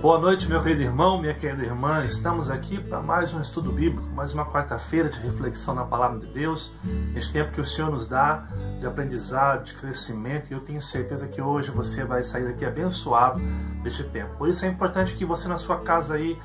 Boa noite, meu querido irmão, minha querida irmã. Estamos aqui para mais um estudo bíblico, mais uma quarta-feira de reflexão na Palavra de Deus. Este tempo que o Senhor nos dá de aprendizado, de crescimento. E eu tenho certeza que hoje você vai sair daqui abençoado deste tempo. Por isso é importante que você na sua casa aí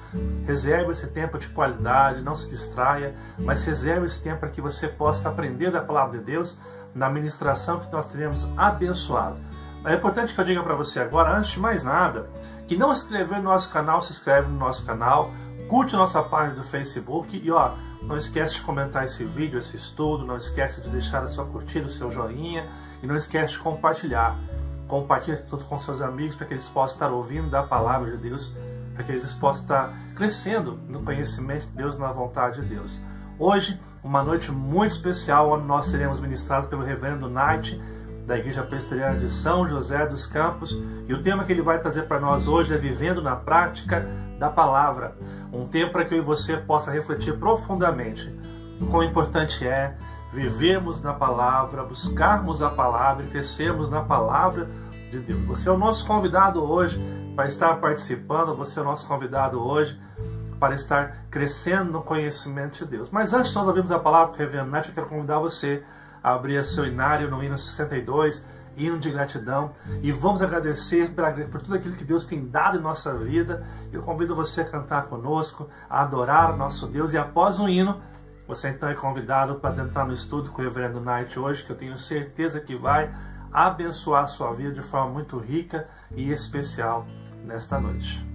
reserve esse tempo de qualidade, não se distraia, mas reserve esse tempo para que você possa aprender da Palavra de Deus na ministração que nós teremos abençoado. É importante que eu diga para você agora, antes de mais nada, que não se inscrever no nosso canal, se inscreve no nosso canal, curte nossa página do Facebook e não esquece de comentar esse vídeo, esse estudo, não esquece de deixar a sua curtida, o seu joinha e não esquece de compartilhar. Compartilhe tudo com seus amigos para que eles possam estar ouvindo da Palavra de Deus, para que eles possam estar crescendo no conhecimento de Deus, na vontade de Deus. Hoje, uma noite muito especial, onde nós seremos ministrados pelo Reverendo Knight, da Igreja Presbiteriana de São José dos Campos, e o tema que ele vai trazer para nós hoje é Vivendo na Prática da Palavra, um tempo para que eu e você possa refletir profundamente o quão importante é vivermos na Palavra, buscarmos a Palavra e crescermos na Palavra de Deus. Você é o nosso convidado hoje para estar participando, você é o nosso convidado hoje para estar crescendo no conhecimento de Deus. Mas antes de nós ouvirmos a palavra do Reverendo Knight, eu quero convidar você a abrir seu inário no hino 62, hino de gratidão, e vamos agradecer por tudo aquilo que Deus tem dado em nossa vida. Eu convido você a cantar conosco, a adorar o nosso Deus, e após o hino, você então é convidado para entrar no estudo com o Reverendo Knight hoje, que eu tenho certeza que vai abençoar a sua vida de forma muito rica e especial nesta noite.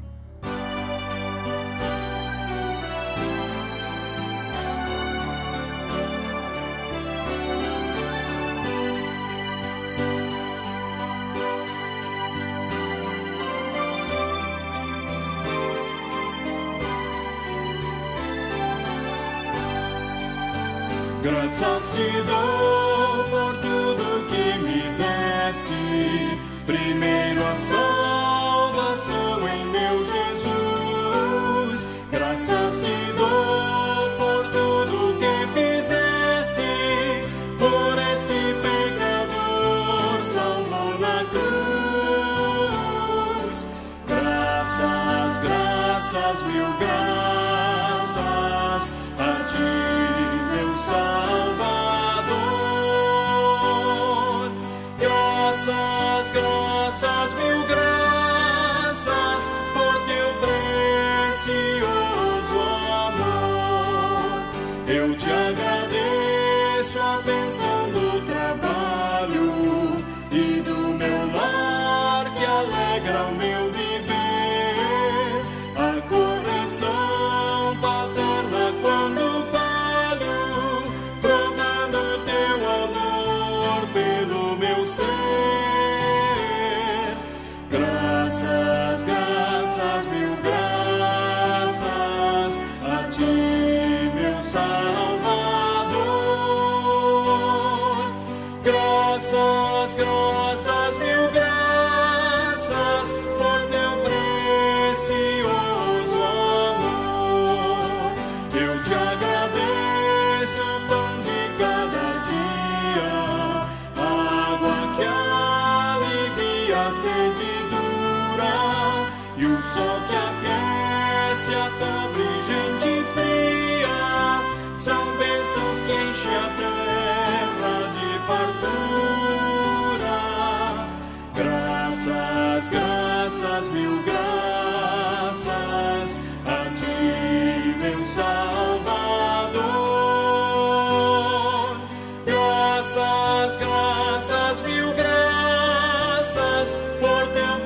Graças te dou por tudo que me deste, primeiro a salvação em meu Jesus. Graças te dou por tudo que fizeste, por este pecador salvou na cruz. Graças, graças, mil graças a ti, Salvador. Graças, graças, mil graças por teu precioso amor. Eu te agradeço a bênção do trabalho e do meu lar que alegra o meu viver, a correção paterna quando graças, graças, mil graças a ti, meu Salvador. Graças, graças, mil graças por teu precioso amor. Eu te agradeço o pão de cada dia, a água que alivia a sede e o sol que aquece a pobre gente fria. São bênçãos que enchem a terra de fartura. Graças, graças, mil graças a ti, meu Salvador. Graças, graças, mil graças por teu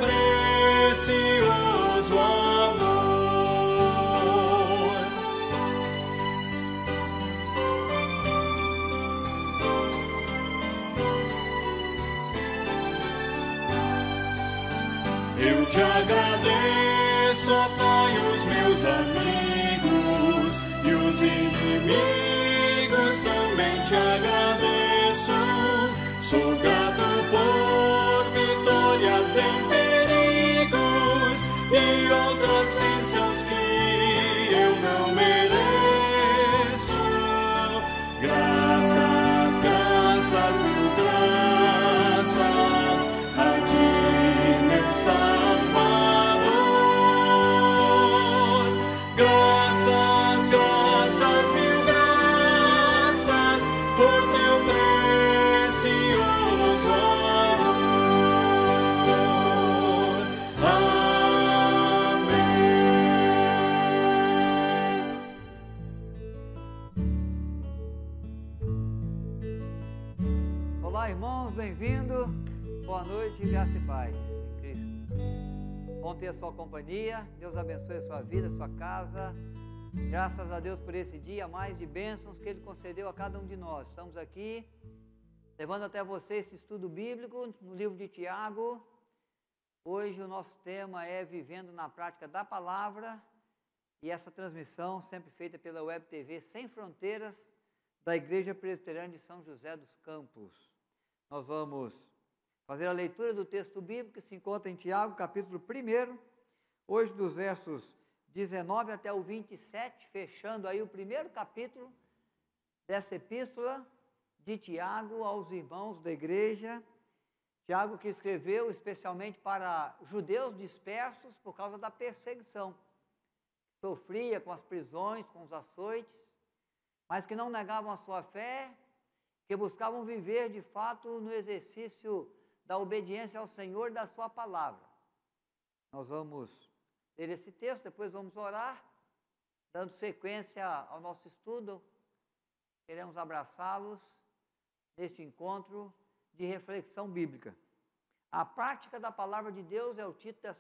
precioso amor. Eu te agradeço, ó Pai, os meus amigos e os inimigos também te agradeço. Sou grato por vitórias em perigos e outras bênçãos que eu não mereço. Graças, graças, mil graças a ti, meu Salvador. bem-vindo. Boa noite, graça e paz em Cristo. Bom ter a sua companhia. Deus abençoe a sua vida, a sua casa. Graças a Deus por esse dia, mais de bênçãos que Ele concedeu a cada um de nós. Estamos aqui levando até você esse estudo bíblico no livro de Tiago. Hoje o nosso tema é Vivendo na Prática da Palavra, e essa transmissão sempre feita pela Web TV Sem Fronteiras da Igreja Presbiteriana de São José dos Campos. Nós vamos fazer a leitura do texto bíblico que se encontra em Tiago, capítulo 1, hoje dos versos 19 até o 27, fechando aí o primeiro capítulo dessa epístola de Tiago aos irmãos da igreja. Tiago que escreveu especialmente para judeus dispersos por causa da perseguição, sofria com as prisões, com os açoites, mas que não negavam a sua fé, que buscavam viver de fato no exercício da obediência ao Senhor e da sua palavra. Nós vamos ler esse texto, depois vamos orar, dando sequência ao nosso estudo. Queremos abraçá-los neste encontro de reflexão bíblica. A prática da palavra de Deus é o título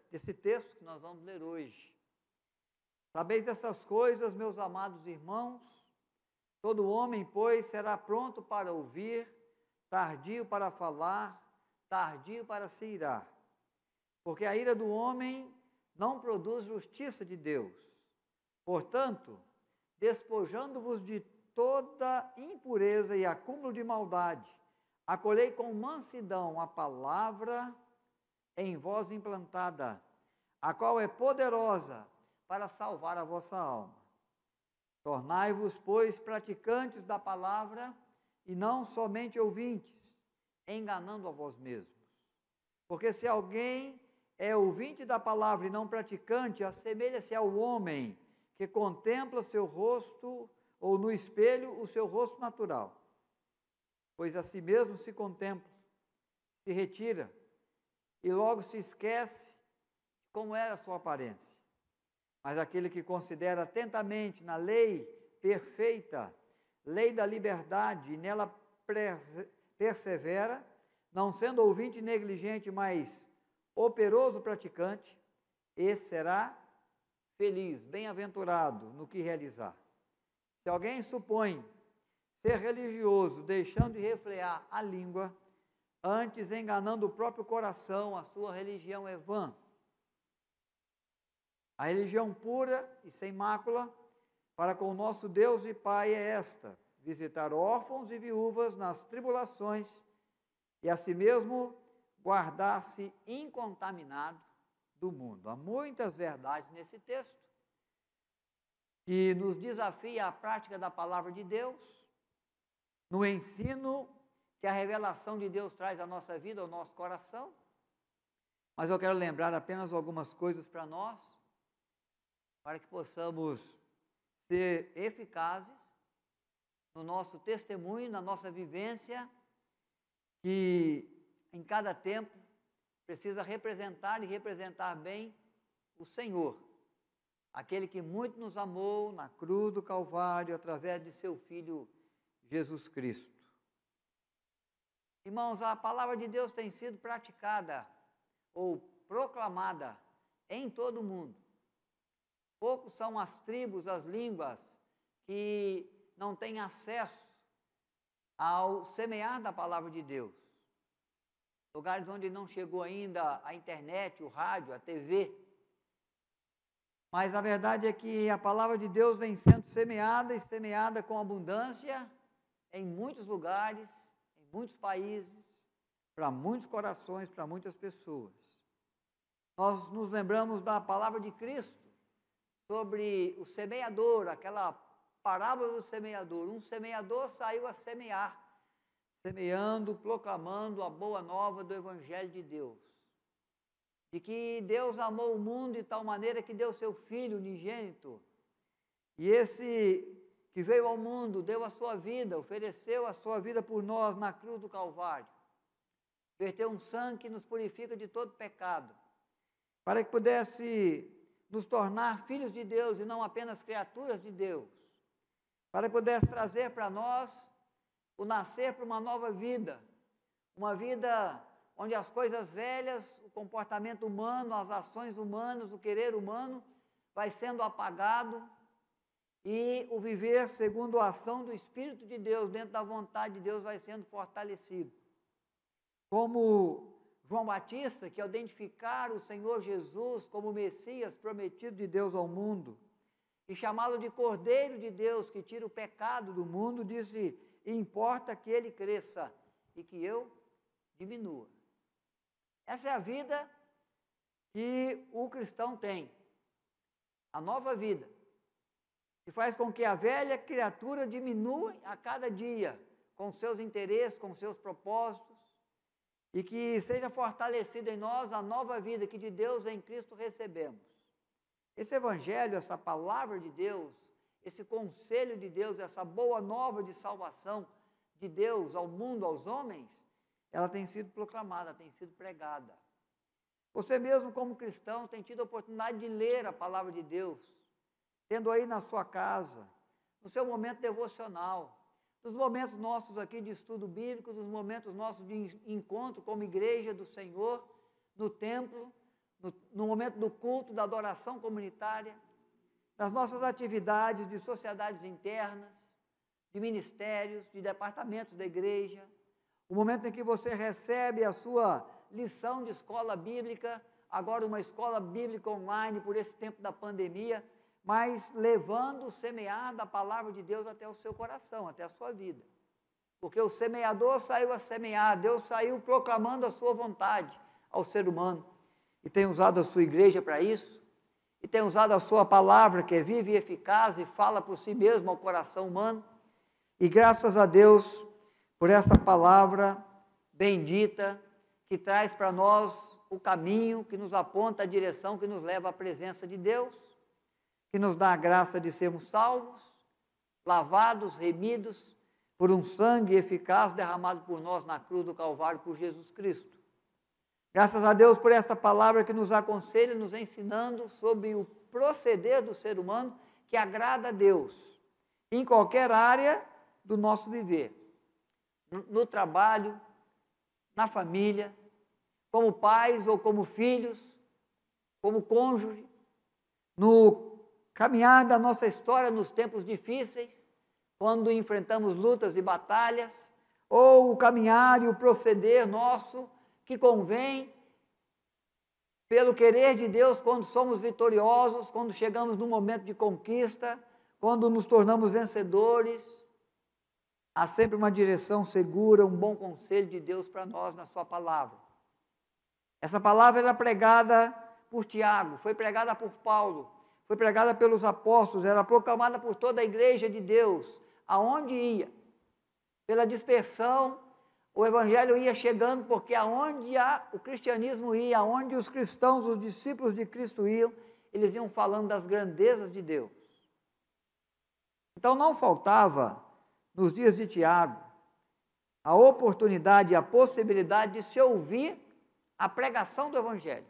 desse texto que nós vamos ler hoje. Sabeis essas coisas, meus amados irmãos, todo homem, pois, será pronto para ouvir, tardio para falar, tardio para se irar. Porque a ira do homem não produz justiça de Deus. Portanto, despojando-vos de toda impureza e acúmulo de maldade, acolhei com mansidão a palavra em vós implantada, a qual é poderosa para salvar a vossa alma. Tornai-vos, pois, praticantes da palavra e não somente ouvintes, enganando a vós mesmos. Porque se alguém é ouvinte da palavra e não praticante, assemelha-se ao homem que contempla seu rosto ou no espelho o seu rosto natural. Pois a si mesmo se contempla, se retira e logo se esquece como era a sua aparência. Mas aquele que considera atentamente na lei perfeita, lei da liberdade, e nela persevera, não sendo ouvinte negligente, mas operoso praticante, esse será feliz, bem-aventurado no que realizar. Se alguém supõe ser religioso, deixando de refrear a língua, antes enganando o próprio coração, a sua religião é vã. A religião pura e sem mácula para com o nosso Deus e Pai é esta: visitar órfãos e viúvas nas tribulações e a si mesmo guardar-se incontaminado do mundo. Há muitas verdades nesse texto que nos desafia à prática da palavra de Deus, no ensino que a revelação de Deus traz à nossa vida, ao nosso coração. Mas eu quero lembrar apenas algumas coisas para nós, para que possamos ser eficazes no nosso testemunho, na nossa vivência, que em cada tempo precisa representar e representar bem o Senhor, aquele que muito nos amou na cruz do Calvário através de seu Filho Jesus Cristo. Irmãos, a palavra de Deus tem sido praticada ou proclamada em todo o mundo. Poucos são as tribos, as línguas que não têm acesso ao semear da palavra de Deus. Lugares onde não chegou ainda a internet, o rádio, a TV. Mas a verdade é que a palavra de Deus vem sendo semeada e semeada com abundância em muitos lugares, em muitos países, para muitos corações, para muitas pessoas. Nós nos lembramos da palavra de Cristo sobre o semeador, aquela parábola do semeador. Um semeador saiu a semear, semeando, proclamando a boa nova do Evangelho de Deus. De que Deus amou o mundo de tal maneira que deu seu Filho unigênito. E esse que veio ao mundo, deu a sua vida, ofereceu a sua vida por nós na cruz do Calvário. Verteu um sangue que nos purifica de todo pecado, para que pudesse nos tornar filhos de Deus e não apenas criaturas de Deus, para que pudesse trazer para nós o nascer para uma nova vida, uma vida onde as coisas velhas, o comportamento humano, as ações humanas, o querer humano vai sendo apagado e o viver segundo a ação do Espírito de Deus, dentro da vontade de Deus, vai sendo fortalecido. Como João Batista, que ao identificar o Senhor Jesus como o Messias prometido de Deus ao mundo, e chamá-lo de Cordeiro de Deus, que tira o pecado do mundo, disse: importa que ele cresça e que eu diminua. Essa é a vida que o cristão tem, a nova vida, que faz com que a velha criatura diminua a cada dia, com seus interesses, com seus propósitos, e que seja fortalecida em nós a nova vida que de Deus em Cristo recebemos. Esse evangelho, essa palavra de Deus, esse conselho de Deus, essa boa nova de salvação de Deus ao mundo, aos homens, ela tem sido proclamada, tem sido pregada. Você mesmo, como cristão, tem tido a oportunidade de ler a palavra de Deus, tendo aí na sua casa, no seu momento devocional, nos momentos nossos aqui de estudo bíblico, nos momentos nossos de encontro como igreja do Senhor, no templo, no momento do culto, da adoração comunitária, nas nossas atividades de sociedades internas, de ministérios, de departamentos da igreja, o momento em que você recebe a sua lição de escola bíblica, agora uma escola bíblica online por esse tempo da pandemia, mas levando o semear da palavra de Deus até o seu coração, até a sua vida. Porque o semeador saiu a semear, Deus saiu proclamando a sua vontade ao ser humano, e tem usado a sua igreja para isso, e tem usado a sua palavra, que é viva e eficaz, e fala por si mesmo ao coração humano, e graças a Deus por esta palavra bendita, que traz para nós o caminho, que nos aponta a direção, que nos leva à presença de Deus, que nos dá a graça de sermos salvos, lavados, remidos, por um sangue eficaz derramado por nós na cruz do Calvário, por Jesus Cristo. Graças a Deus por esta palavra que nos aconselha, nos ensinando sobre o proceder do ser humano que agrada a Deus, em qualquer área do nosso viver, no trabalho, na família, como pais ou como filhos, como cônjuge, no caminhar da nossa história nos tempos difíceis, quando enfrentamos lutas e batalhas, ou o caminhar e o proceder nosso que convém pelo querer de Deus quando somos vitoriosos, quando chegamos num momento de conquista, quando nos tornamos vencedores. Há sempre uma direção segura, um bom conselho de Deus para nós na sua palavra. Essa palavra era pregada por Tiago, foi pregada por Paulo, foi pregada pelos apóstolos, era proclamada por toda a igreja de Deus, aonde ia. Pela dispersão, o evangelho ia chegando, porque aonde o cristianismo ia, aonde os cristãos, os discípulos de Cristo iam, eles iam falando das grandezas de Deus. Então não faltava, nos dias de Tiago, a oportunidade e a possibilidade de se ouvir a pregação do evangelho,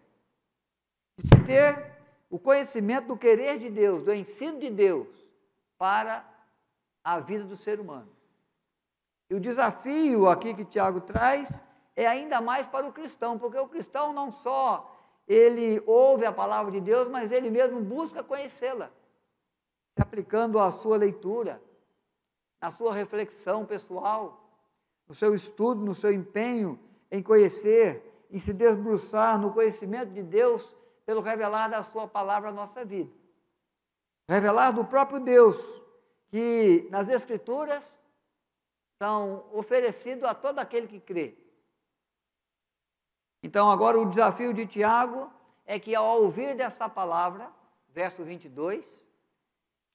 de se ter o conhecimento do querer de Deus, do ensino de Deus para a vida do ser humano. E o desafio aqui que Tiago traz é ainda mais para o cristão, porque o cristão não só ele ouve a palavra de Deus, mas ele mesmo busca conhecê-la, se aplicando à sua leitura, na sua reflexão pessoal, no seu estudo, no seu empenho em conhecer, em se debruçar no conhecimento de Deus, pelo revelar da sua palavra à nossa vida. Revelar do próprio Deus, que nas Escrituras são oferecidos a todo aquele que crê. Então, agora o desafio de Tiago é que, ao ouvir dessa palavra, verso 22,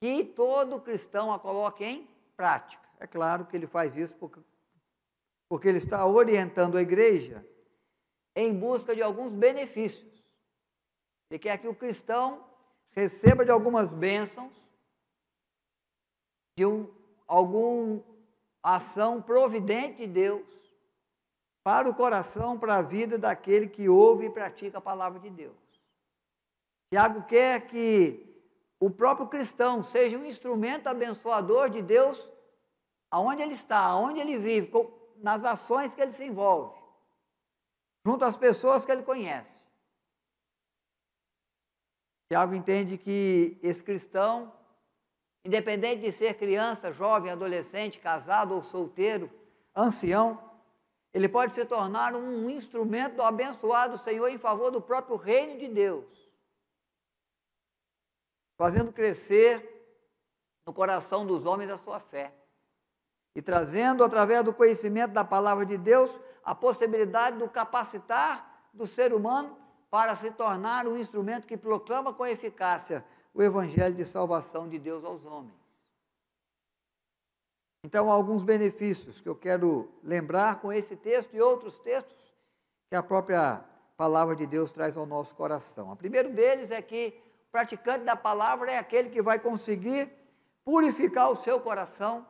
que todo cristão a coloque em prática. É claro que ele faz isso porque ele está orientando a igreja em busca de alguns benefícios. Ele quer que o cristão receba de algumas bênçãos, de alguma ação providente de Deus para o coração, para a vida daquele que ouve e pratica a palavra de Deus. Tiago quer que o próprio cristão seja um instrumento abençoador de Deus aonde ele está, aonde ele vive, nas ações que ele se envolve. junto às pessoas que ele conhece. Tiago entende que esse cristão, independente de ser criança, jovem, adolescente, casado ou solteiro, ancião, ele pode se tornar um instrumento do abençoado Senhor em favor do próprio reino de Deus, fazendo crescer no coração dos homens a sua fé e trazendo, através do conhecimento da palavra de Deus, a possibilidade de capacitar do ser humano para se tornar um instrumento que proclama com eficácia o evangelho de salvação de Deus aos homens. Então, há alguns benefícios que eu quero lembrar com esse texto e outros textos que a própria palavra de Deus traz ao nosso coração. O primeiro deles é que o praticante da palavra é aquele que vai conseguir purificar o seu coração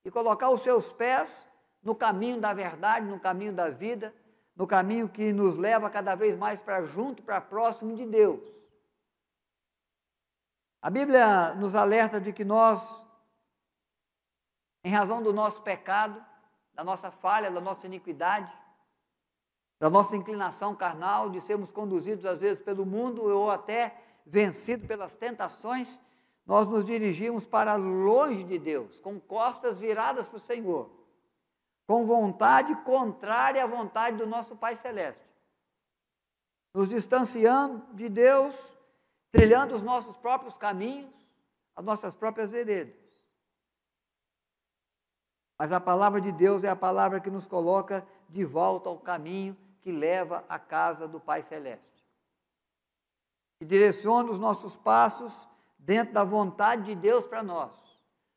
e colocar os seus pés no caminho da verdade, no caminho da vida, no caminho que nos leva cada vez mais para junto, para próximo de Deus. A Bíblia nos alerta de que nós, em razão do nosso pecado, da nossa falha, da nossa iniquidade, da nossa inclinação carnal, de sermos conduzidos às vezes pelo mundo ou até vencidos pelas tentações, nós nos dirigimos para longe de Deus, com costas viradas para o Senhor, com vontade contrária à vontade do nosso Pai Celeste, nos distanciando de Deus, trilhando os nossos próprios caminhos, as nossas próprias veredas. Mas a palavra de Deus é a palavra que nos coloca de volta ao caminho que leva à casa do Pai Celeste, que direciona os nossos passos dentro da vontade de Deus para nós,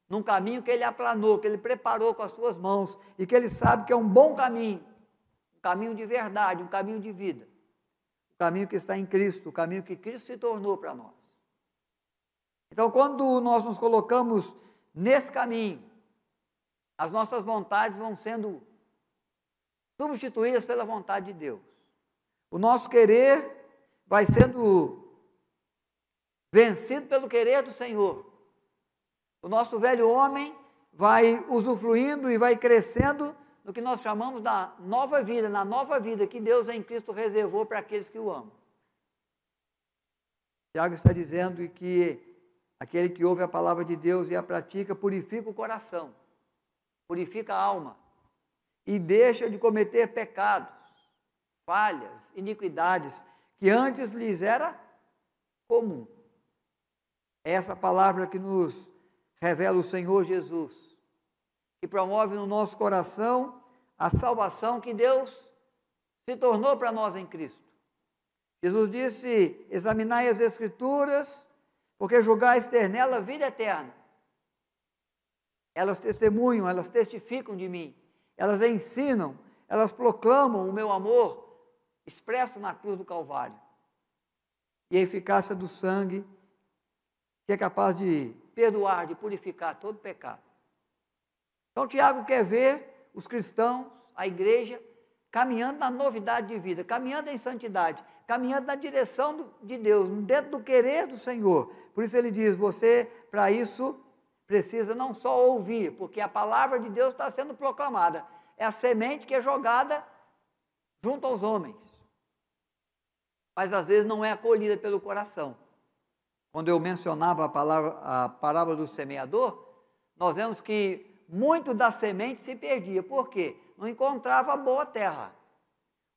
num caminho que Ele aplanou, que Ele preparou com as suas mãos, e que Ele sabe que é um bom caminho, um caminho de verdade, um caminho de vida, o caminho que está em Cristo, o caminho que Cristo se tornou para nós. Então, quando nós nos colocamos nesse caminho, as nossas vontades vão sendo substituídas pela vontade de Deus. O nosso querer vai sendo vencido pelo querer do Senhor. O nosso velho homem vai usufruindo e vai crescendo no que nós chamamos da nova vida, na nova vida que Deus em Cristo reservou para aqueles que o amam. Tiago está dizendo que aquele que ouve a palavra de Deus e a pratica purifica o coração, purifica a alma e deixa de cometer pecados, falhas, iniquidades que antes lhes era comum. É essa palavra que nos revela o Senhor Jesus, que promove no nosso coração a salvação que Deus se tornou para nós em Cristo. Jesus disse: examinai as Escrituras, porque julgais ter nela vida eterna. Elas testemunham, elas testificam de mim, elas ensinam, elas proclamam o meu amor expresso na cruz do Calvário. E a eficácia do sangue, que é capaz de perdoar, de purificar todo pecado. Então, Tiago quer ver os cristãos, a igreja, caminhando na novidade de vida, caminhando em santidade, caminhando na direção de Deus, dentro do querer do Senhor. Por isso ele diz, você, para isso, precisa não só ouvir, porque a palavra de Deus está sendo proclamada. É a semente que é jogada junto aos homens. Mas às vezes não é acolhida pelo coração. Quando eu mencionava a parábola do semeador, nós vemos que muito da semente se perdia. Por quê? Não encontrava boa terra.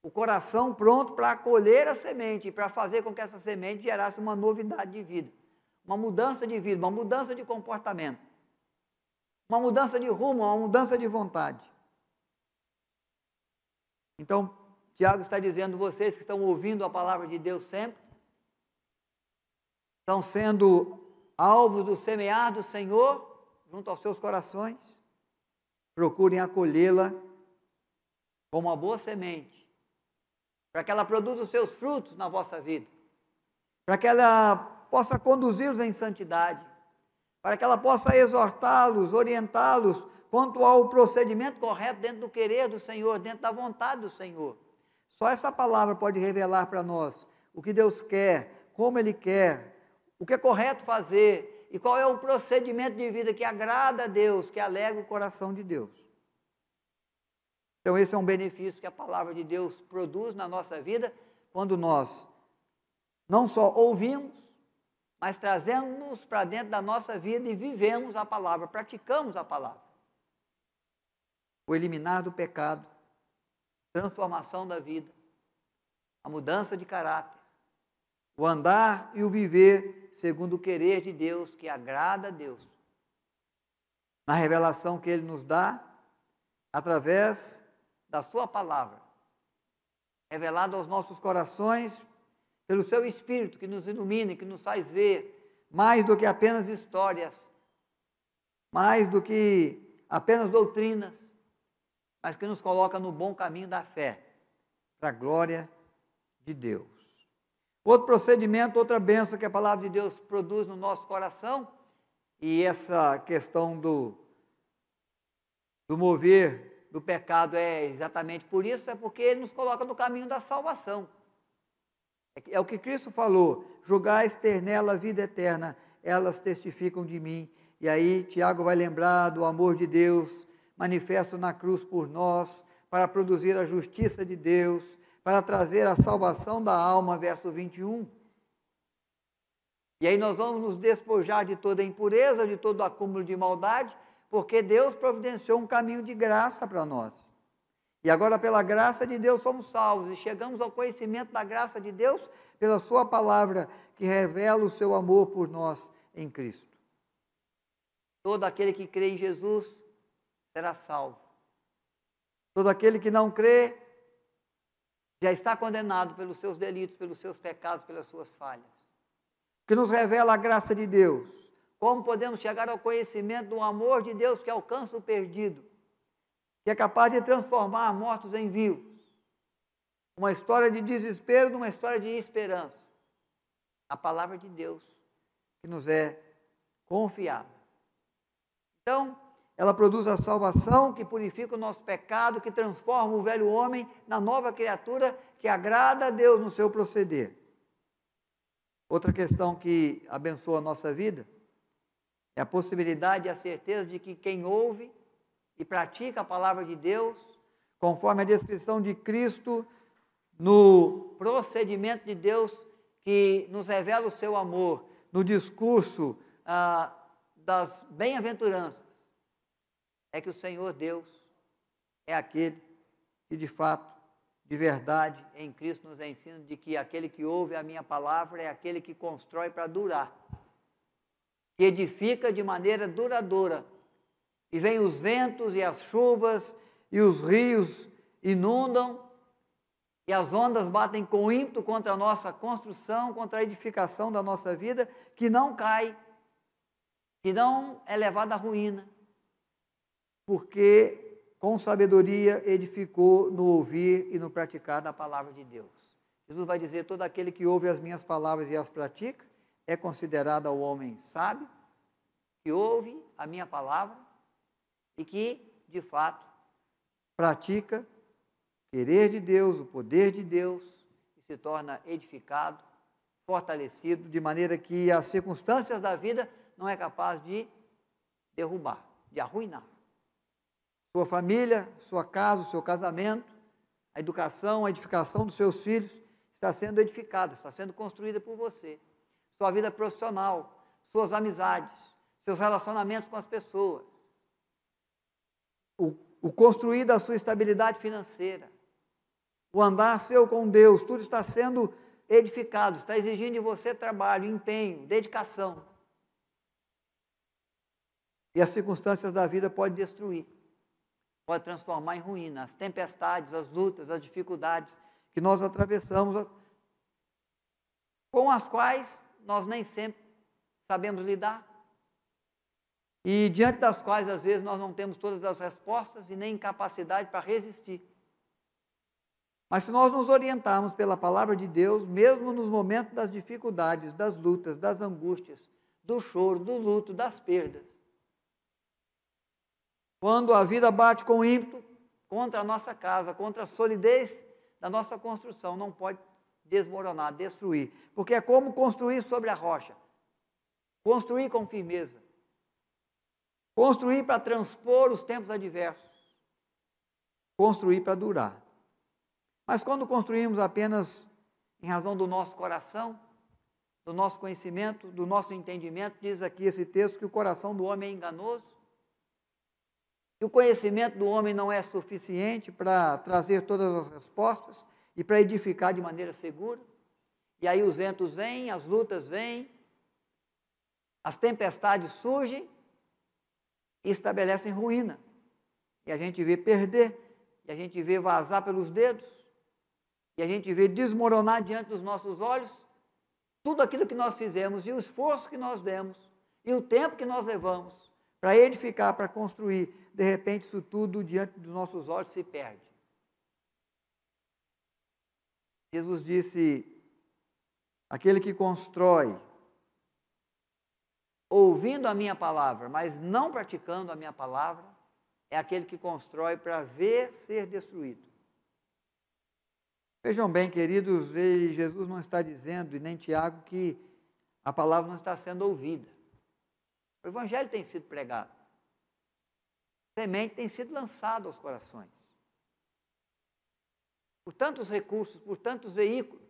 O coração pronto para acolher a semente e para fazer com que essa semente gerasse uma novidade de vida, uma mudança de vida, uma mudança de comportamento, uma mudança de rumo, uma mudança de vontade. Então, Tiago está dizendo, vocês que estão ouvindo a palavra de Deus sempre, estão sendo alvos do semear do Senhor junto aos seus corações, procurem acolhê-la como uma boa semente, para que ela produza os seus frutos na vossa vida, para que ela possa conduzi-los em santidade, para que ela possa exortá-los, orientá-los quanto ao procedimento correto dentro do querer do Senhor, dentro da vontade do Senhor. Só essa palavra pode revelar para nós o que Deus quer, como Ele quer, o que é correto fazer e qual é o procedimento de vida que agrada a Deus, que alegra o coração de Deus. Então esse é um benefício que a palavra de Deus produz na nossa vida, quando nós não só ouvimos, mas trazemos para dentro da nossa vida e vivemos a palavra, praticamos a palavra. O eliminar do pecado, transformação da vida, a mudança de caráter, o andar e o viver segundo o querer de Deus, que agrada a Deus, na revelação que Ele nos dá, através da sua palavra, revelado aos nossos corações, pelo seu Espírito, que nos ilumina, que nos faz ver mais do que apenas histórias, mais do que apenas doutrinas, mas que nos coloca no bom caminho da fé, para a glória de Deus. Outro procedimento, outra bênção que a palavra de Deus produz no nosso coração, e essa questão do mover do pecado é exatamente por isso, é porque ele nos coloca no caminho da salvação. É o que Cristo falou: julgais ter nela a vida eterna, elas testificam de mim. E aí Tiago vai lembrar do amor de Deus manifesto na cruz por nós, para produzir a justiça de Deus, para trazer a salvação da alma, verso 21. E aí nós vamos nos despojar de toda impureza, de todo acúmulo de maldade, porque Deus providenciou um caminho de graça para nós. E agora, pela graça de Deus, somos salvos, e chegamos ao conhecimento da graça de Deus pela sua palavra, que revela o seu amor por nós em Cristo. Todo aquele que crê em Jesus será salvo. Todo aquele que não crê já está condenado pelos seus delitos, pelos seus pecados, pelas suas falhas. Que nos revela a graça de Deus. Como podemos chegar ao conhecimento do amor de Deus que alcança o perdido, que é capaz de transformar mortos em vivos. Uma história de desespero numa história de esperança. A palavra de Deus que nos é confiada. Então, ela produz a salvação que purifica o nosso pecado, que transforma o velho homem na nova criatura que agrada a Deus no seu proceder. Outra questão que abençoa a nossa vida é a possibilidade e a certeza de que quem ouve e pratica a palavra de Deus, conforme a descrição de Cristo no procedimento de Deus que nos revela o seu amor, no discurso das bem-aventuranças, é que o Senhor Deus é aquele que de fato, de verdade, em Cristo nos ensina de que aquele que ouve a minha palavra é aquele que constrói para durar, que edifica de maneira duradoura. E vem os ventos e as chuvas, e os rios inundam, e as ondas batem com ímpeto contra a nossa construção, contra a edificação da nossa vida, que não cai, que não é levada à ruína, porque com sabedoria edificou no ouvir e no praticar da palavra de Deus. Jesus vai dizer: todo aquele que ouve as minhas palavras e as pratica, é considerado ao homem sábio, que ouve a minha palavra, e que, de fato, pratica o querer de Deus, o poder de Deus, e se torna edificado, fortalecido, de maneira que as circunstâncias da vida não é capaz de derrubar, de arruinar. Sua família, sua casa, o seu casamento, a educação, a edificação dos seus filhos está sendo edificada, está sendo construída por você. Sua vida profissional, suas amizades, seus relacionamentos com as pessoas, o construir da sua estabilidade financeira, o andar seu com Deus, tudo está sendo edificado, está exigindo de você trabalho, empenho, dedicação. E as circunstâncias da vida podem destruir, pode transformar em ruína as tempestades, as lutas, as dificuldades que nós atravessamos, com as quais nós nem sempre sabemos lidar. E diante das quais, às vezes, nós não temos todas as respostas e nem capacidade para resistir. Mas se nós nos orientarmos pela palavra de Deus, mesmo nos momentos das dificuldades, das lutas, das angústias, do choro, do luto, das perdas, quando a vida bate com ímpeto contra a nossa casa, contra a solidez da nossa construção, não pode desmoronar, destruir, porque é como construir sobre a rocha, construir com firmeza, construir para transpor os tempos adversos, construir para durar. Mas quando construímos apenas em razão do nosso coração, do nosso conhecimento, do nosso entendimento, diz aqui esse texto que o coração do homem é enganoso, que o conhecimento do homem não é suficiente para trazer todas as respostas e para edificar de maneira segura. E aí os ventos vêm, as lutas vêm, as tempestades surgem e estabelecem ruína. E a gente vê perder, e a gente vê vazar pelos dedos, e a gente vê desmoronar diante dos nossos olhos tudo aquilo que nós fizemos e o esforço que nós demos e o tempo que nós levamos para edificar, para construir. De repente isso tudo diante dos nossos olhos se perde. Jesus disse: aquele que constrói ouvindo a minha palavra, mas não praticando a minha palavra, é aquele que constrói para ver ser destruído. Vejam bem, queridos, Jesus não está dizendo, e nem Tiago, que a palavra não está sendo ouvida. O evangelho tem sido pregado. A semente tem sido lançada aos corações. Por tantos recursos, por tantos veículos,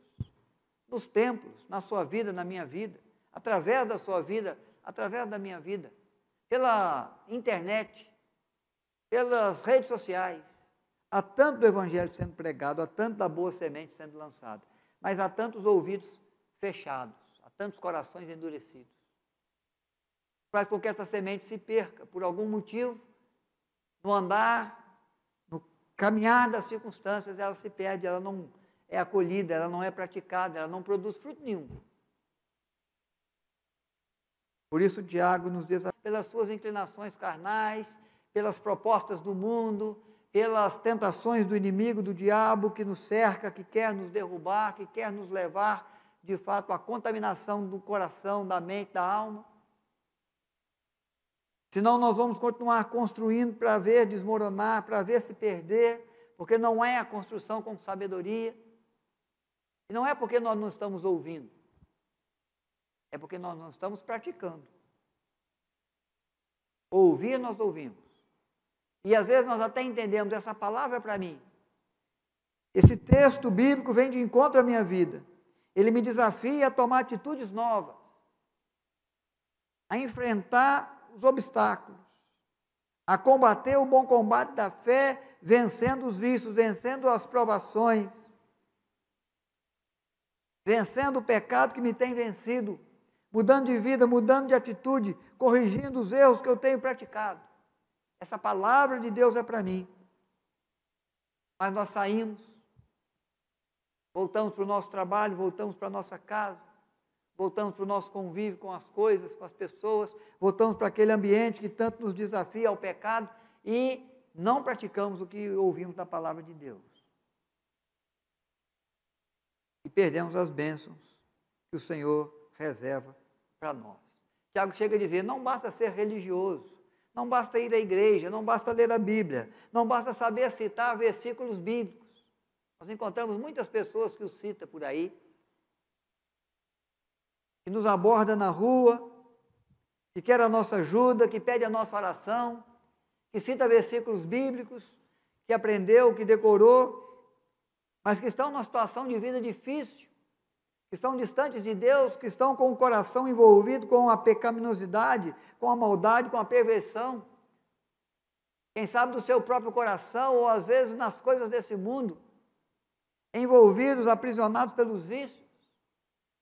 nos templos, na sua vida, na minha vida, através da sua vida, através da minha vida, pela internet, pelas redes sociais. Há tanto do evangelho sendo pregado, há tanto da boa semente sendo lançada, mas há tantos ouvidos fechados, há tantos corações endurecidos. Faz com que essa semente se perca, por algum motivo, no andar, no caminhar das circunstâncias, ela se perde, ela não é acolhida, ela não é praticada, ela não produz fruto nenhum. Por isso, Tiago nos diz, pelas suas inclinações carnais, pelas propostas do mundo, pelas tentações do inimigo, do diabo, que nos cerca, que quer nos derrubar, que quer nos levar, de fato, à contaminação do coração, da mente, da alma. Senão nós vamos continuar construindo para ver desmoronar, para ver se perder, porque não é a construção com sabedoria. E não é porque nós não estamos ouvindo, é porque nós não estamos praticando. Ouvir, nós ouvimos. E às vezes nós até entendemos, essa palavra é para mim. Esse texto bíblico vem de encontro à minha vida. Ele me desafia a tomar atitudes novas, a enfrentar os obstáculos, a combater o bom combate da fé, vencendo os vícios, vencendo as provações, vencendo o pecado que me tem vencido, mudando de vida, mudando de atitude, corrigindo os erros que eu tenho praticado. Essa palavra de Deus é para mim. Mas nós saímos, voltamos para o nosso trabalho, voltamos para a nossa casa, voltamos para o nosso convívio com as coisas, com as pessoas, voltamos para aquele ambiente que tanto nos desafia ao pecado e não praticamos o que ouvimos da palavra de Deus. E perdemos as bênçãos que o Senhor reserva para nós. Tiago chega a dizer, não basta ser religioso, não basta ir à igreja, não basta ler a Bíblia, não basta saber citar versículos bíblicos. Nós encontramos muitas pessoas que os citam por aí, que nos aborda na rua, que quer a nossa ajuda, que pede a nossa oração, que cita versículos bíblicos, que aprendeu, que decorou, mas que estão numa situação de vida difícil, que estão distantes de Deus, que estão com o coração envolvido com a pecaminosidade, com a maldade, com a perversão, quem sabe do seu próprio coração, ou às vezes nas coisas desse mundo, envolvidos, aprisionados pelos vícios,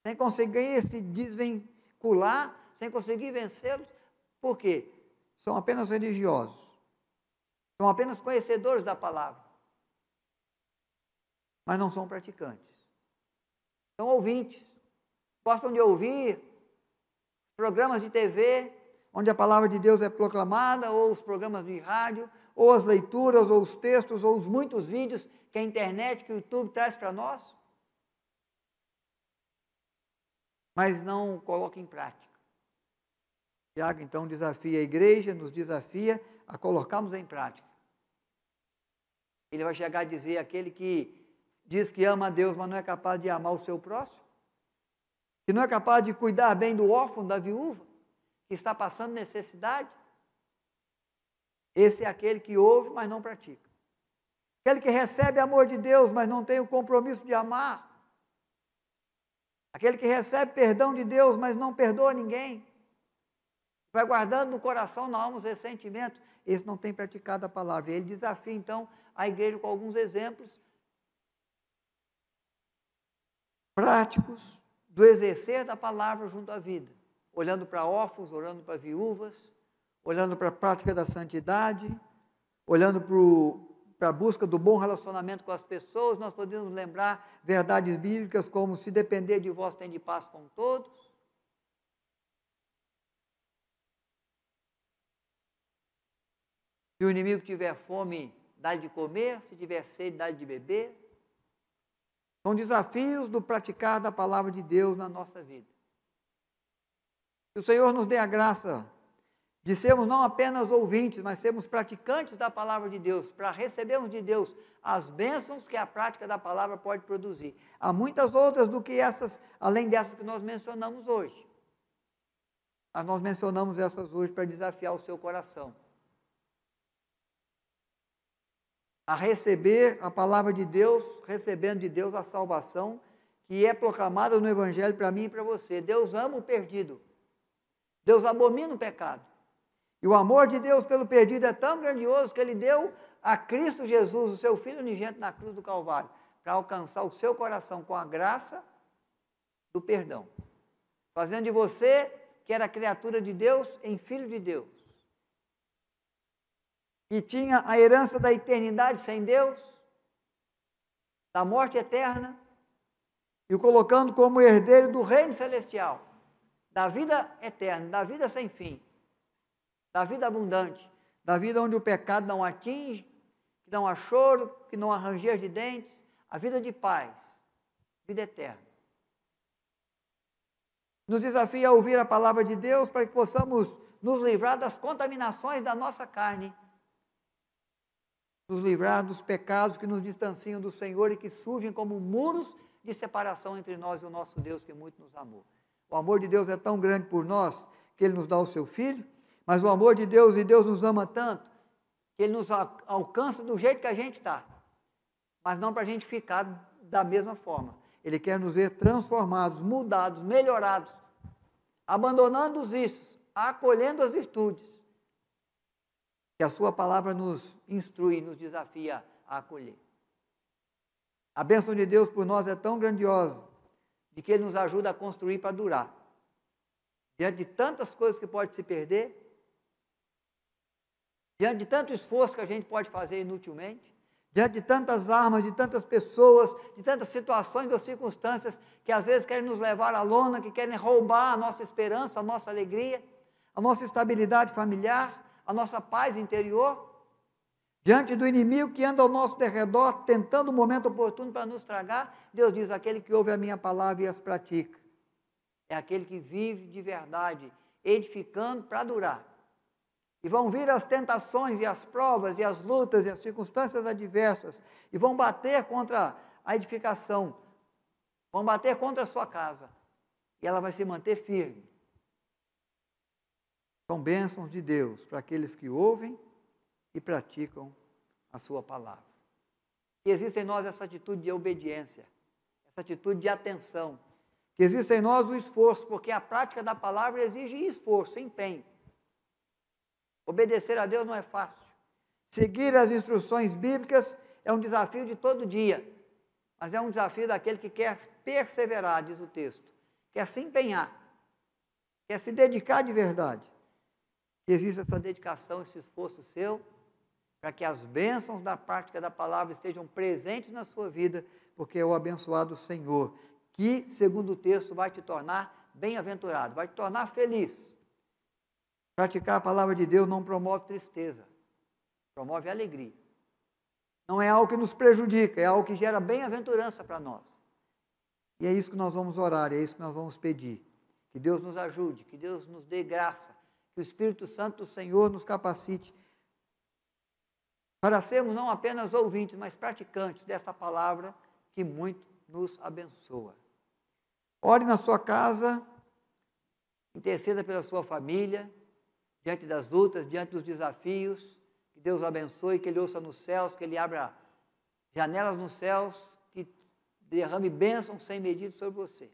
sem conseguir se desvincular, sem conseguir vencê-los. Por quê? São apenas religiosos, são apenas conhecedores da palavra, mas não são praticantes. São ouvintes, gostam de ouvir programas de TV, onde a palavra de Deus é proclamada, ou os programas de rádio, ou as leituras, ou os textos, ou os muitos vídeos que a internet, que o YouTube traz para nós, mas não coloca em prática. Tiago, então, desafia a igreja, nos desafia a colocarmos em prática. Ele vai chegar a dizer, aquele que diz que ama a Deus, mas não é capaz de amar o seu próximo, que não é capaz de cuidar bem do órfão, da viúva, que está passando necessidade, esse é aquele que ouve, mas não pratica. Aquele que recebe amor de Deus, mas não tem o compromisso de amar. Aquele que recebe perdão de Deus, mas não perdoa ninguém. Vai guardando no coração, na alma, os ressentimentos. Esse não tem praticado a palavra. Ele desafia, então, a igreja com alguns exemplos práticos do exercer da palavra junto à vida. Olhando para órfãos, olhando para viúvas, olhando para a prática da santidade, olhando para a busca do bom relacionamento com as pessoas. Nós podemos lembrar verdades bíblicas como: se depender de vós, tende paz com todos. Se o inimigo tiver fome, dá-lhe de comer; se tiver sede, dá-lhe de beber. São desafios do praticar da palavra de Deus na nossa vida. Que o Senhor nos dê a graça de sermos não apenas ouvintes, mas sermos praticantes da palavra de Deus, para recebermos de Deus as bênçãos que a prática da palavra pode produzir. Há muitas outras do que essas, além dessas que nós mencionamos hoje. Mas nós mencionamos essas hoje para desafiar o seu coração a receber a palavra de Deus, recebendo de Deus a salvação que é proclamada no Evangelho para mim e para você. Deus ama o perdido. Deus abomina o pecado. E o amor de Deus pelo perdido é tão grandioso que Ele deu a Cristo Jesus, o seu Filho unigênito, na cruz do Calvário, para alcançar o seu coração com a graça do perdão, fazendo de você, que era criatura de Deus, em filho de Deus, que tinha a herança da eternidade sem Deus, da morte eterna, e o colocando como herdeiro do reino celestial, da vida eterna, da vida sem fim, da vida abundante, da vida onde o pecado não atinge, que não há choro, que não há ranger de dentes, a vida de paz, vida eterna. Nos desafia a ouvir a palavra de Deus para que possamos nos livrar das contaminações da nossa carne, nos livrar dos pecados que nos distanciam do Senhor e que surgem como muros de separação entre nós e o nosso Deus, que muito nos amou. O amor de Deus é tão grande por nós que Ele nos dá o seu Filho, mas o amor de Deus, e Deus nos ama tanto, que Ele nos alcança do jeito que a gente está, mas não para a gente ficar da mesma forma. Ele quer nos ver transformados, mudados, melhorados, abandonando os vícios, acolhendo as virtudes, que a sua palavra nos instrui, nos desafia a acolher. A bênção de Deus por nós é tão grandiosa, de que Ele nos ajuda a construir para durar. Diante de tantas coisas que pode se perder, diante de tanto esforço que a gente pode fazer inutilmente, diante de tantas armas, de tantas pessoas, de tantas situações ou circunstâncias que às vezes querem nos levar à lona, que querem roubar a nossa esperança, a nossa alegria, a nossa estabilidade familiar, a nossa paz interior, diante do inimigo que anda ao nosso derredor, tentando o momento oportuno para nos tragar, Deus diz: aquele que ouve a minha palavra e as pratica, é aquele que vive de verdade, edificando para durar. E vão vir as tentações e as provas e as lutas e as circunstâncias adversas, e vão bater contra a edificação, vão bater contra a sua casa, e ela vai se manter firme. São bênçãos de Deus para aqueles que ouvem e praticam a sua palavra. Que existe em nós essa atitude de obediência, essa atitude de atenção, que existe em nós o esforço, porque a prática da palavra exige esforço, empenho. Obedecer a Deus não é fácil. Seguir as instruções bíblicas é um desafio de todo dia, mas é um desafio daquele que quer perseverar, diz o texto, quer se empenhar, quer se dedicar de verdade. Que existe essa dedicação, esse esforço seu, para que as bênçãos da prática da palavra estejam presentes na sua vida, porque é o abençoado Senhor, que, segundo o texto, vai te tornar bem-aventurado, vai te tornar feliz. Praticar a palavra de Deus não promove tristeza, promove alegria. Não é algo que nos prejudica, é algo que gera bem-aventurança para nós. E é isso que nós vamos orar, é isso que nós vamos pedir. Que Deus nos ajude, que Deus nos dê graça, que o Espírito Santo do Senhor nos capacite para sermos não apenas ouvintes, mas praticantes dessa palavra que muito nos abençoa. Ore na sua casa, interceda pela sua família, diante das lutas, diante dos desafios, que Deus abençoe, que Ele ouça nos céus, que Ele abra janelas nos céus que derrame bênçãos sem medida sobre você.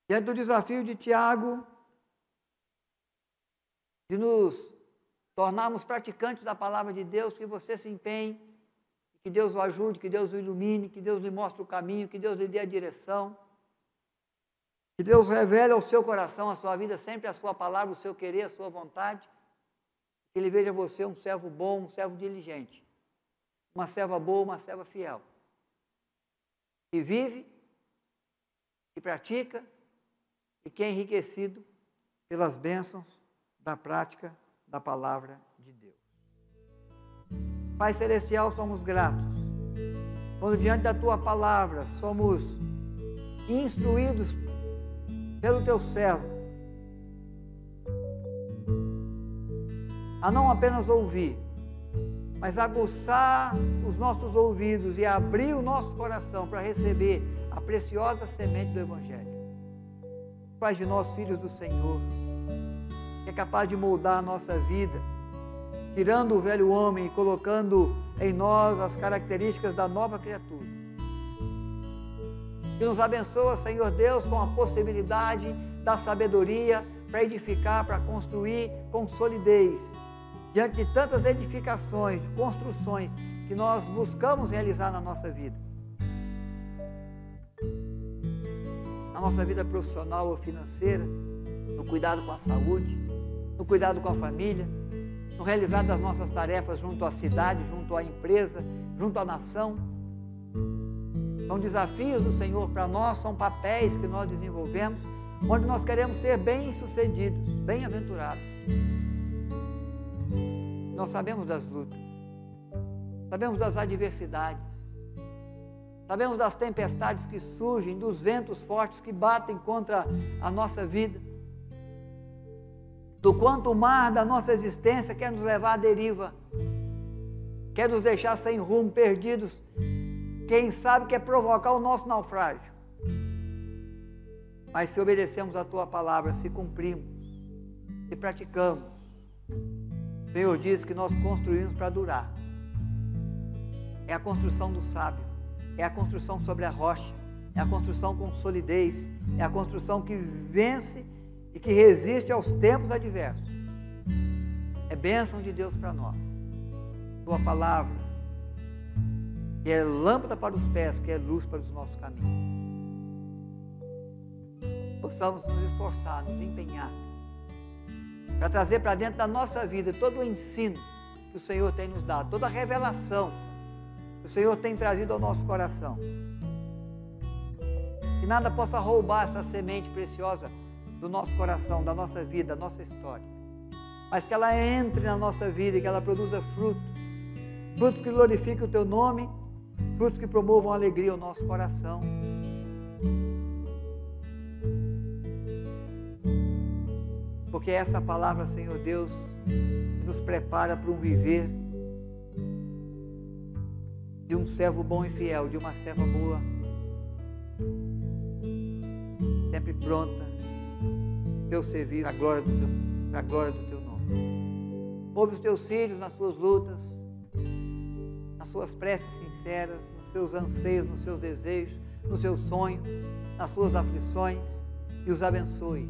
Diante do desafio de Tiago, de nos tornarmos praticantes da palavra de Deus, que você se empenhe, que Deus o ajude, que Deus o ilumine, que Deus lhe mostre o caminho, que Deus lhe dê a direção, que Deus revele ao seu coração, à sua vida, sempre a sua palavra, o seu querer, a sua vontade, que Ele veja você um servo bom, um servo diligente, uma serva boa, uma serva fiel, que vive, que pratica e que é enriquecido pelas bênçãos da prática da palavra de Deus. Pai Celestial, somos gratos quando diante da Tua palavra somos instruídos pelo Teu servo a não apenas ouvir, mas aguçar os nossos ouvidos e abrir o nosso coração para receber a preciosa semente do Evangelho. Faz de nós filhos do Senhor, que é capaz de moldar a nossa vida, tirando o velho homem e colocando em nós as características da nova criatura. Que nos abençoa, Senhor Deus, com a possibilidade da sabedoria para edificar, para construir com solidez, diante de tantas edificações, construções que nós buscamos realizar na nossa vida. Na nossa vida profissional ou financeira, no cuidado com a saúde, no cuidado com a família, no realizar das nossas tarefas junto à cidade, junto à empresa, junto à nação. São desafios do Senhor para nós, são papéis que nós desenvolvemos, onde nós queremos ser bem-sucedidos, bem-aventurados. Nós sabemos das lutas, sabemos das adversidades, sabemos das tempestades que surgem, dos ventos fortes que batem contra a nossa vida, do quanto o mar da nossa existência quer nos levar à deriva, quer nos deixar sem rumo, perdidos, quem sabe quer provocar o nosso naufrágio. Mas se obedecemos a Tua palavra, se cumprimos, se praticamos, o Senhor diz que nós construímos para durar. É a construção do sábio, é a construção sobre a rocha, é a construção com solidez, é a construção que vence e que resiste aos tempos adversos. É bênção de Deus para nós. Tua palavra, que é lâmpada para os pés, que é luz para os nossos caminhos. Possamos nos esforçar, nos empenhar, para trazer para dentro da nossa vida todo o ensino que o Senhor tem nos dado, toda a revelação que o Senhor tem trazido ao nosso coração. Que nada possa roubar essa semente preciosa do nosso coração, da nossa vida, da nossa história, mas que ela entre na nossa vida e que ela produza frutos, frutos que glorifiquem o Teu nome, frutos que promovam alegria ao nosso coração. Porque essa palavra, Senhor Deus, nos prepara para um viver de um servo bom e fiel, de uma serva boa, sempre pronta, Teu serviço, para a glória do Teu nome. Ouve os Teus filhos nas suas lutas, nas suas preces sinceras, nos seus anseios, nos seus desejos, nos seus sonhos, nas suas aflições, e os abençoe.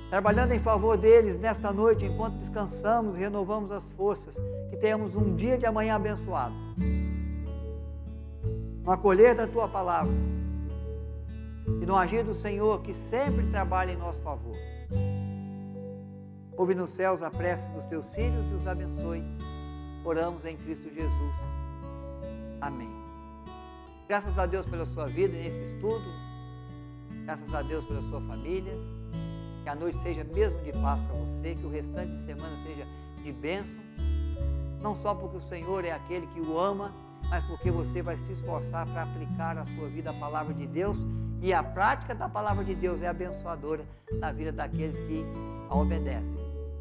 Trabalhando em favor deles nesta noite, enquanto descansamos e renovamos as forças, que tenhamos um dia de amanhã abençoado, no acolher da Tua palavra e no agir do Senhor, que sempre trabalha em nosso favor. Ouve nos céus a prece dos Teus filhos e os abençoe. Oramos em Cristo Jesus. Amém. Graças a Deus pela sua vida nesse estudo, graças a Deus pela sua família, que a noite seja mesmo de paz para você, que o restante de semana seja de bênção, não só porque o Senhor é aquele que o ama, mas porque você vai se esforçar para aplicar a sua vida a palavra de Deus, e a prática da palavra de Deus é abençoadora na vida daqueles que a obedecem,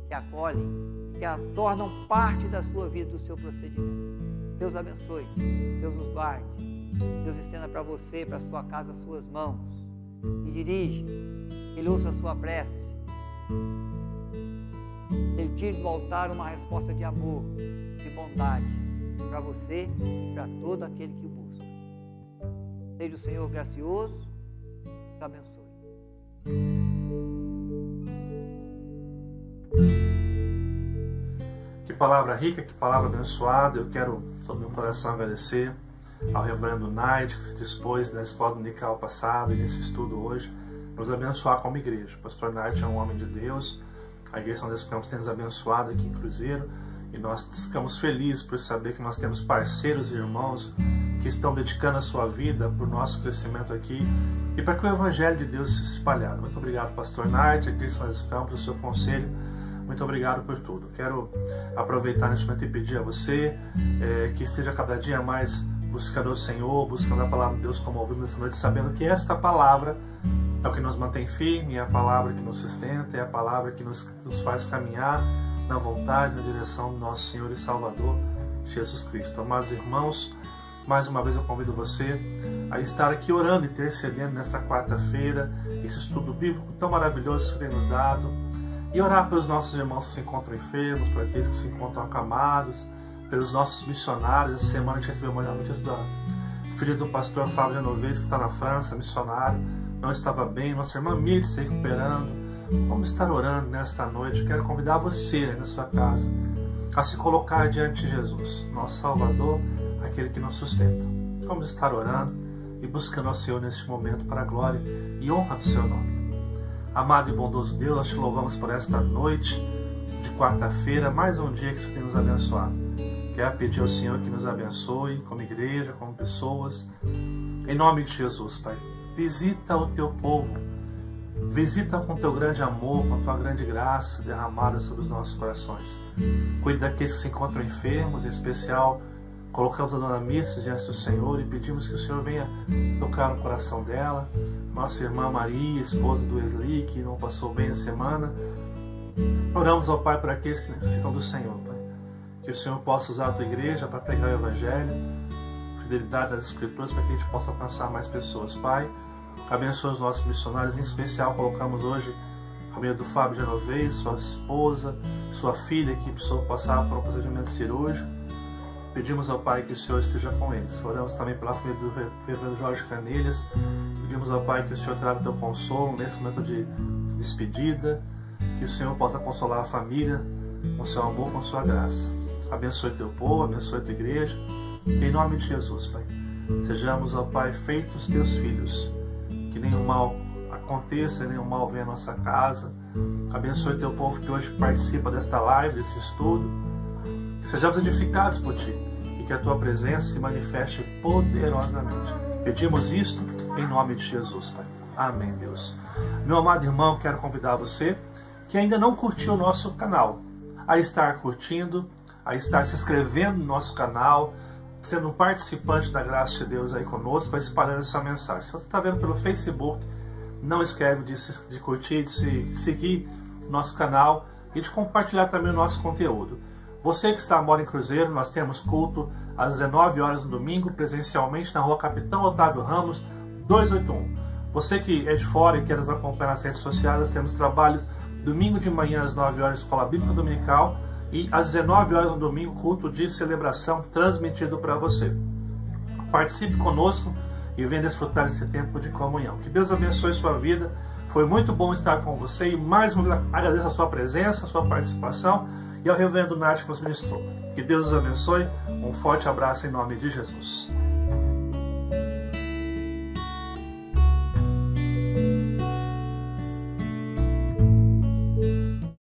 que a acolhem, que a tornam parte da sua vida, do seu procedimento. Deus abençoe, Deus nos guarde, Deus estenda para você, para a sua casa, as suas mãos, e dirige, Ele ouça a sua prece, Ele tire do altar uma resposta de amor, de bondade, para você e para todo aquele que o busca. Seja o Senhor gracioso, te abençoe. Que palavra rica, que palavra abençoada. Eu quero, todo meu coração, agradecer ao reverendo Naide, que se dispôs na escola dominical passada e nesse estudo hoje, nos abençoar como igreja. O pastor Naide é um homem de Deus, a igreja São Luís Campos tem nos abençoado aqui em Cruzeiro, e nós ficamos felizes por saber que nós temos parceiros e irmãos que estão dedicando a sua vida para o nosso crescimento aqui e para que o Evangelho de Deus seja espalhado. Muito obrigado, pastor Naide, a igreja São Luís Campos, o seu conselho. Muito obrigado por tudo. Quero aproveitar neste momento e pedir a você que esteja cada dia mais buscando o Senhor, buscando a palavra de Deus como ouvimos nessa noite, sabendo que esta palavra é o que nos mantém firme, é a palavra que nos sustenta, é a palavra que nos faz caminhar na vontade, na direção do nosso Senhor e Salvador, Jesus Cristo. Amados irmãos, mais uma vez eu convido você a estar aqui orando e intercedendo nesta quarta-feira, esse estudo bíblico tão maravilhoso que tem nos dado, e orar pelos nossos irmãos que se encontram enfermos, por aqueles que se encontram acamados, pelos nossos missionários. Essa semana a gente recebeu uma notícia da filha do pastor Fábio Genovese, que está na França, missionário, não estava bem, nossa irmã Miriam se recuperando. Vamos estar orando nesta noite. Eu quero convidar você aí na sua casa a se colocar diante de Jesus, nosso Salvador, aquele que nos sustenta. Vamos estar orando e buscando ao Senhor neste momento para a glória e honra do seu nome. Amado e bondoso Deus, nós te louvamos por esta noite de quarta-feira, mais um dia que o Senhor tem nos abençoado. Quero pedir ao Senhor que nos abençoe como igreja, como pessoas. Em nome de Jesus, Pai, visita o teu povo. Visita com teu grande amor, com tua grande graça derramada sobre os nossos corações. Cuida daqueles que se encontram enfermos, em especial colocamos a Dona Missa diante do Senhor e pedimos que o Senhor venha tocar no coração dela. Nossa irmã Maria, esposa do Wesley, que não passou bem a semana. Oramos ao Pai por aqueles que necessitam do Senhor, Pai. Que o Senhor possa usar a tua igreja para pregar o Evangelho, fidelidade das Escrituras, para que a gente possa alcançar mais pessoas, Pai. Abençoa os nossos missionários, em especial colocamos hoje a família do Fábio Genovese, sua esposa, sua filha que precisou passar por um procedimento cirúrgico. Pedimos ao Pai que o Senhor esteja com eles. Oramos também pela família do reverendo Jorge Canelhas. Pedimos ao Pai que o Senhor traga o teu consolo nesse momento de despedida, que o Senhor possa consolar a família com seu amor, com sua graça. Abençoe teu povo, abençoe tua igreja. Em nome de Jesus, Pai, sejamos, ó Pai, feitos teus filhos. Que nenhum mal aconteça, nenhum mal venha à nossa casa. Abençoe teu povo que hoje participa desta live, desse estudo. Que sejamos edificados por Ti e que a Tua presença se manifeste poderosamente. Pedimos isto em nome de Jesus, Pai. Amém, Deus. Meu amado irmão, quero convidar você que ainda não curtiu o nosso canal a estar curtindo, a estar se inscrevendo no nosso canal, sendo um participante da graça de Deus aí conosco, espalhando essa mensagem. Se você está vendo pelo Facebook, não esquece de curtir, de seguir o nosso canal e de compartilhar também o nosso conteúdo. Você que mora em Cruzeiro, nós temos culto às 19 horas no domingo, presencialmente na rua Capitão Otávio Ramos, 281. Você que é de fora e quer nos acompanhar nas redes sociais, nós temos trabalhos domingo de manhã às 9 horas, Escola Bíblica Dominical, e às 19 horas no domingo, culto de celebração transmitido para você. Participe conosco e venha desfrutar desse tempo de comunhão. Que Deus abençoe sua vida. Foi muito bom estar com você e mais uma vez agradeço a sua presença, a sua participação e ao reverendo Nath que nos ministrou. Que Deus os abençoe. Um forte abraço em nome de Jesus.